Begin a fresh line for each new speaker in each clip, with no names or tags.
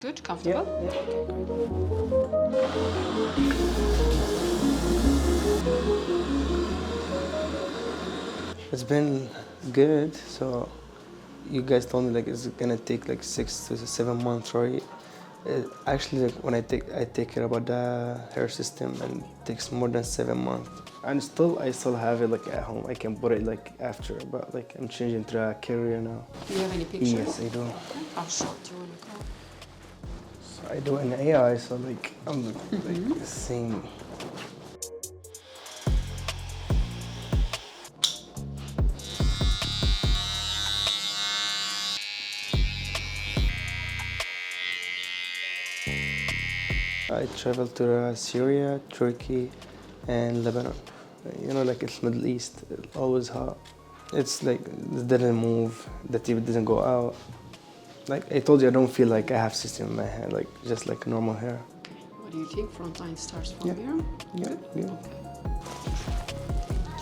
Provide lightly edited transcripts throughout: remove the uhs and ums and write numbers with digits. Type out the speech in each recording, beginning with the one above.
Good, comfortable?
Yeah. It's been good. So you guys told me like it's gonna take like 6 to 7 months, right? Actually, like, when I take care about the hair system, and it takes more than 7 months. And I still have it like at home. I can put it like after, but like I'm changing to a carrier now.
Do you have any pictures?
Yes, I do.
Okay. How short do you want to go?
So I do it in AI, so like I'm like seeing. I traveled to Syria, Turkey, and Lebanon. You know, like it's Middle East, it's always hot. It's like it didn't move, the TV didn't go out. Like I told you, I don't feel like I have system in my hair, like just like normal hair.
What do you think? Front line starts from
Yeah.
here?
Yeah,
Good?
yeah.
Okay.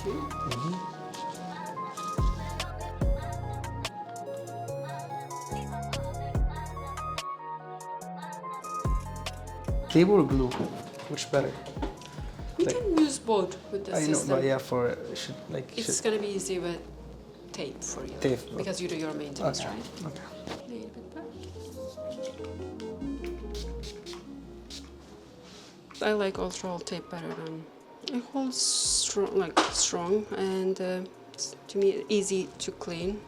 2.
Tape or glue? Which better?
You
Like-
can use both with the
I know,
system.
but yeah, for
It's going to be easy with tape for you.
Tape,
Because you do your maintenance,
Okay.
right?
Okay.
A little bit back. I like ultra tape better than it holds strong, and it's, to me easy to clean.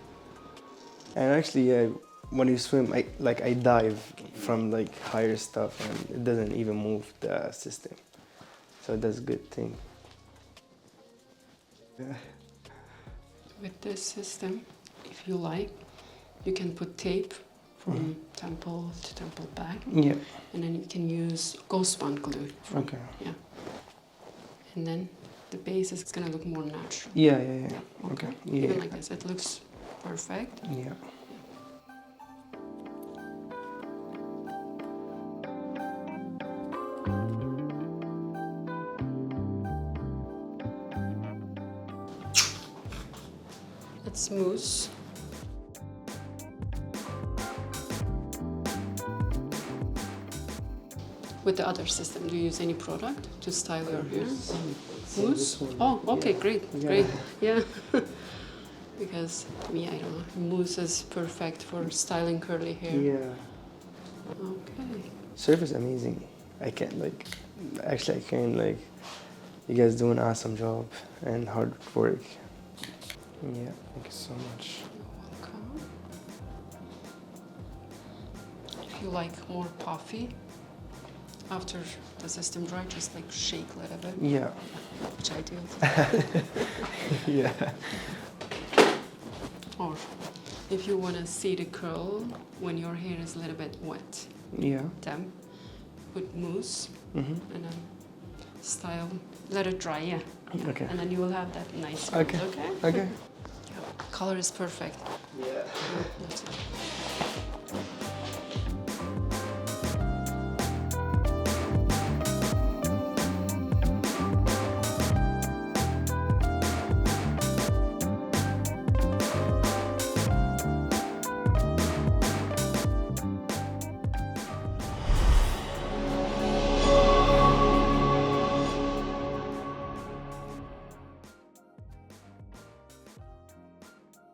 And actually, yeah, when you swim, I dive from like higher stuff, and it doesn't even move the system. So that's a good thing. Yeah.
With this system, if you like, you can put tape from temple to temple back,
Yeah.
and then you can use ghost bond glue.
Okay.
Yeah. And then the base is gonna look more natural.
Yeah.
Okay.
Yeah.
Even like this, it looks perfect.
Yeah.
It's mousse. With the other system, do you use any product to style your hair? Mousse? Oh, okay, great, great. Yeah. Because to me, I don't know, mousse is perfect for styling curly hair.
Yeah.
Okay.
Surf is amazing. I can't like, actually I can like, you guys do an awesome job and hard work. Yeah, thank you so much.
You're welcome. If you like more puffy, after the system dry, just like shake a little bit,
Yeah.
which I do.
Yeah.
Or if you want to see the curl when your hair is a little bit wet,
Yeah.
damp, put mousse
Mm-hmm.
and then style, let it dry, yeah.
Okay.
And then you will have that nice curl,
Okay.
okay?
Okay.
Color is perfect.
Yeah.
That's it.